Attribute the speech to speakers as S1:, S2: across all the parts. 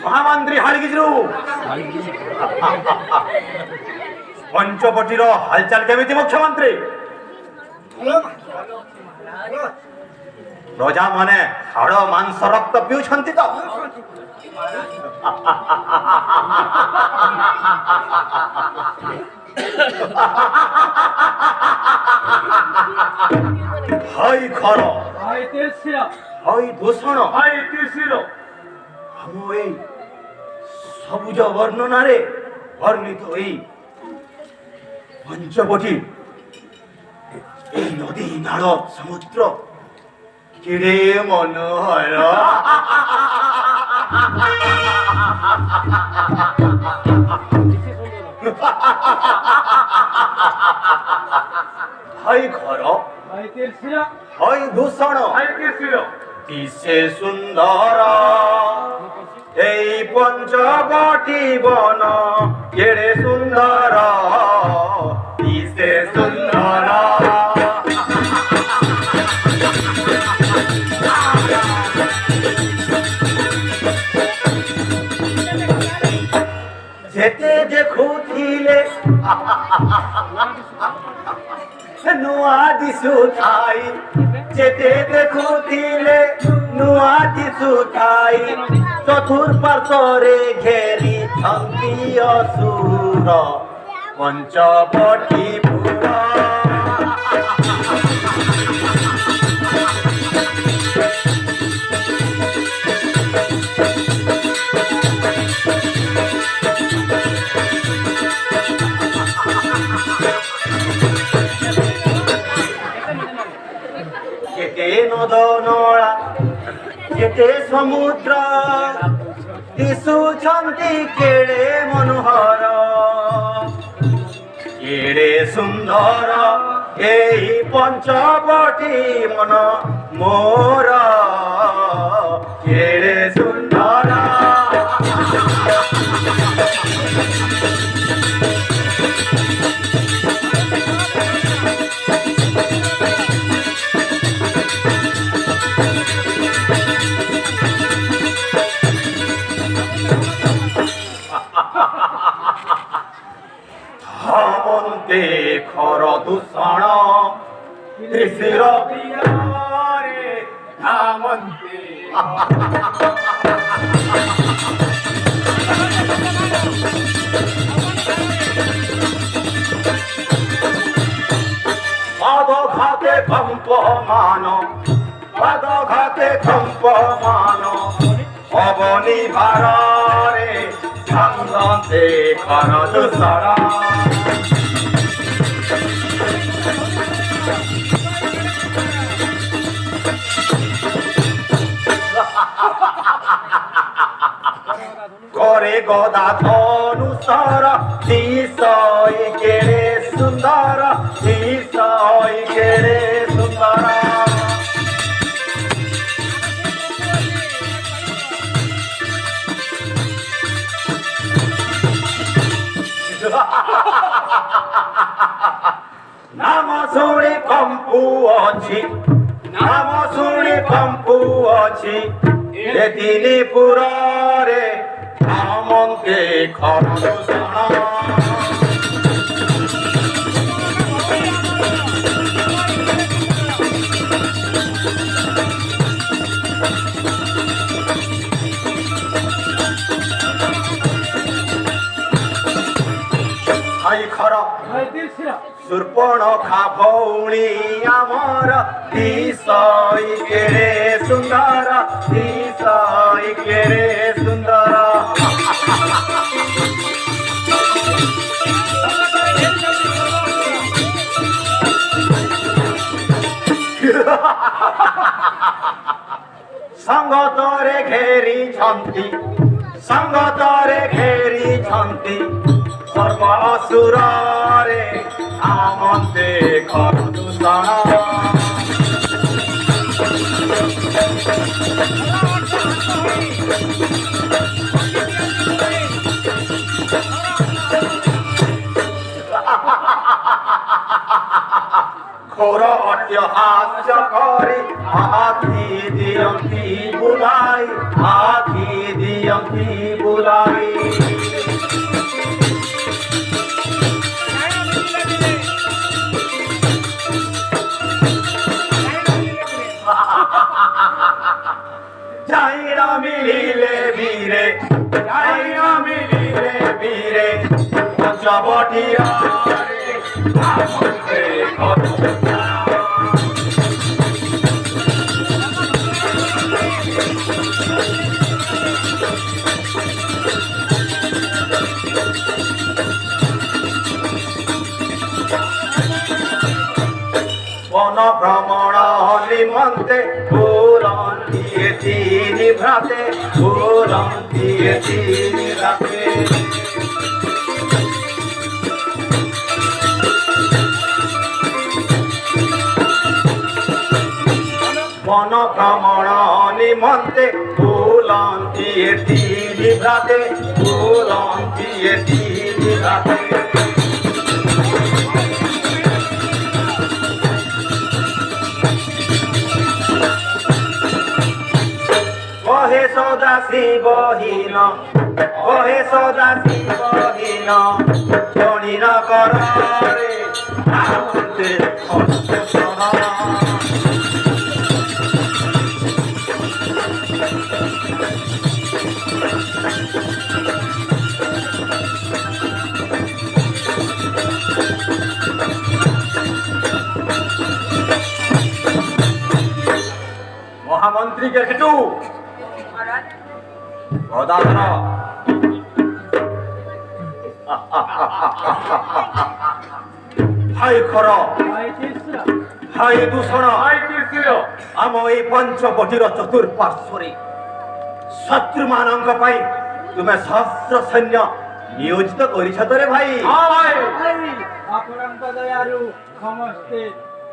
S1: মহামন্ত্রী হালগিজরু পঞ্চবটির হালচাল কেমিতি মুখ্যমন্ত্রী প্রজা মানে হাড় মাংস রক্ত পিউছন্তি তো হাই খর
S2: হাই তেলশিরা
S1: হাই দূষণ
S2: হাই তিরশিল
S1: ଆମ ଏଇ ସବୁଜ ବର୍ଣ୍ଣନାରେ ବର୍ଣ୍ଣିତ ଏଇ ପଞ୍ଚବଟୀ ଏଇ ନଦୀ ନାଳ ସମୁଦ୍ର କେଡ଼େ ମନୋହର ହାଇ ଘର
S2: হাই তেলশিরা
S1: হাই দূষণ
S2: হাই তিরশিল
S1: দিশে সুন্দর এই পঞ্চবটী বন কেড়ে সুন্দর দিশে সুন্দর যেতে দেখুଥିଲେ ନୂଆ ଦିଶୁଥାଇ ଯେତେ ଦେଖୁଥିଲେ ନୂଆ ଦିଶୁଥାଇ ଚତୁଃପାର୍ଶ୍ୱରେ ଘେରିଛନ୍ତି ଅସୁର ପଞ୍ଚବଟୀ ପୁର কেটে নদ নଳା কেটে সমুদ্র দিଶୁଛନ୍ତି କେଡ଼େ ମନୋହର କେଡ଼େ ସୁନ୍ଦର ଏହି ପଞ୍ଚବଟୀ ମନ ମୋର କେଡ଼େ ସୁନ୍ଦର ধামন্তে খর দূষণ ত্রিশির প্রিয়রে ধামন্তে পাদঘাতে কম্পমান পাদঘাতে কম্পমান অবনি ভারে ধামন্তে খর দূষণ করে গদা ধনুসর দিশই কেড়ে সুন্দর দিশই কেড়ে সুন্দর নাম শুଣି କମ୍ପୁ ଅଛି ନାମ ଶୁଣି କମ୍ପୁ ଅଛି ଏ ତିନି ପୁରରେ ମନ୍ତେ ଖରଦୂଷଣ ହାଇ ଖର ସୁର୍ପଣଖା ଭଉଣୀ ଆମର ଦିଶଇ କେଡ଼େ ସୁନ୍ଦର ଦିଶଇ କେଡ଼େ ସୁନ୍ଦର ସଙ୍ଗତରେ ଘେରିଛନ୍ତି ସଙ୍ଗତରେ ଘେରିଛନ୍ତି ସର୍ବ ଅସୁରରେ ଆମନ୍ତେ ଖରଦୂଷଣ ଘୋର ଅଟ୍ଟହାସ୍ୟ କରି ଆଖି ଦିଅନ୍ତି ବୁଲାଇ ଆଖି ଦିଅନ୍ତି ବୁଲାଇ যাইরা মিলিলে বীরে যাইরা মিলিলে বীরে পঞ্চবটিয়া বন ভ্রমণ নিমন্তে ফুলন্তি তিনি ভ্রাতে ফুলন্তি তিনি ভ্রাতে বন ভ্রমণ নিমন্তে ফুলন্তি তিনি ভ্রাতে ফুলন্তি তিনি ভ্রাতে কহে সদা শিবহীন কহে সদা শিবহীন জনি ন করে আমন্তে খরদূষণ মহামন্ত্রীকে কিটু গদাধর হাই খর হাই দূষণ আম এই পঞ্চবটির চতুর্পার্শ্বরে শত্রু মানঙ্ক পাই তুমি সহস্র সৈন্য নিয়োজিত করিছ তো রে ভাই
S2: ଆପଣଙ୍କ ଦୟାରୁ ସମସ୍ତେ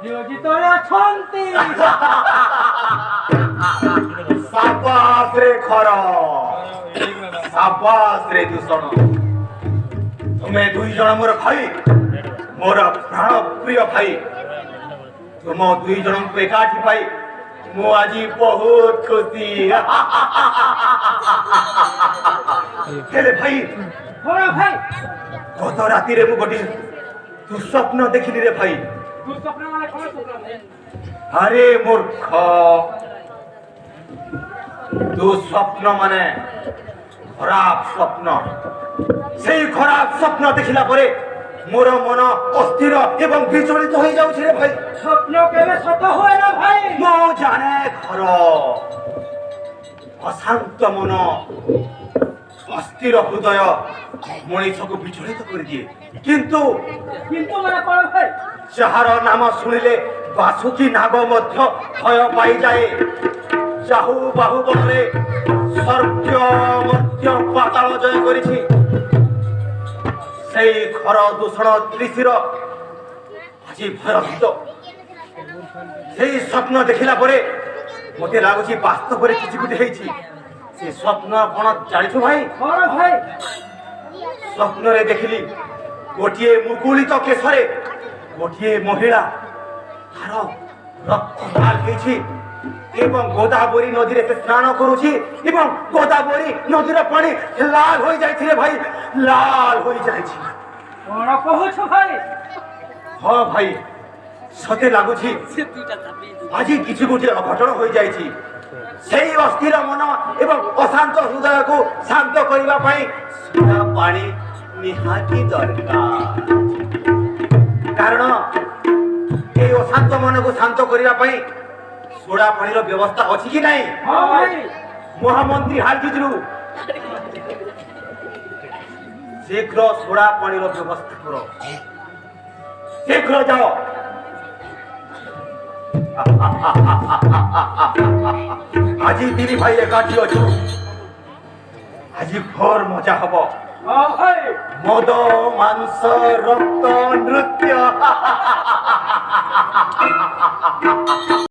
S2: ନିୟୋଜିତ ଅଛନ୍ତି
S1: সাবাস রে খর সাবাস রে দূষণ তুমি দুই জন মোর ভাই মোর প্রাণ প্রিয় ভাই তুম দুই জন একাঠি পাই মু আজি বহুত খুশি হেলে ভাই
S2: বড় ভাই
S1: গত রাতিরে মু গোটে দুঃস্বপ্ন দেখিলি রে ভাই
S2: দুঃস্বপ্ন মানে কোন স্বপ্ন
S1: আরে মূর্খ দুঃস্বপ্ন মানে খারাপ স্বপ্ন সেই খারাপ স্বপ্ন দেখিলা পরে মোর মন অস্থির এবং বিচলিত হয়ে যাଉଛି রে ভাই
S2: স্বপ্ন কেবে সত হয় না ভাই
S1: মো জানে ঘর অশান্ত মন অস্থির হৃদয় মଣିষକୁ বিচলিত করে দিয়ে কিন্তু
S2: মানে কোন ভাই
S1: যাহার নাম শুনিলে বাসুকি নাগ মধ্য ভয় পাই যায় চাহু বাহু বলে স্বর্গ মর্ত্য পাতাল জয় করেছি সেই খর দূষণ ত্রিশির আଜି ভয়ভীত সেই স্বপ্ন দেখিলা পরে মতে লাগুছি বাস্তବରେ কিছু গোটে ହେଇଛି ସେ ସ୍ୱପ୍ନ ଆପଣ ଜାଣିଛୁ ଭାଇ
S2: বড় ভাই
S1: ସ୍ୱପ୍ନରେ ଦେଖିଲି ଗୋଟିଏ ମୁକୁଳିତ କେଶରେ ଗୋଟିଏ ମହିଳା ତାର ରକ୍ତ ଲାଲ ହେଇଛି ଏବଂ ଗୋଦାବରୀ ନଦୀରେ ସେ ସ୍ନାନ କରୁଛି ଏବଂ ଗୋଦାବରୀ ନଦୀର ପାଣି ଲାଲ ହୋଇଯାଇଛି ରେ ଭାଇ ଲାଲ ହୋଇଯାଇଛି
S2: বড় কହୁছ ভাই
S1: ହଁ ଭାଇ ସତେ ଲାଗୁଛି ଆଜି କିଛି ଗୋଟିଏ ଅଘଟଣ ହୋଇଯାଇଛି সেই অস্থির মন এবং অশান্ত হৃদয়କୁ শান্ত କରିବା ପାଇଁ ସୁନା ପାଣି ନିହାତି ଦରକାର କାରଣ এই অশান্ত মনକୁ শান্ত କରିବା ପାଇଁ সোডা পাଣିର ବ୍ୟବସ୍ଥା ଅଛି କି ନାହିଁ
S2: হ্যাঁ ভাই
S1: মহামন্ত্রী হালজিজু শীঘ্র সোডা পানির ব্যবস্থা কর শীঘ্র যাও আজি দিদি ভাই একাঠি অছু আজি ঘর মজা হব
S2: হ্যাঁ ভাই
S1: মদ মাংস রক্ত নৃত্য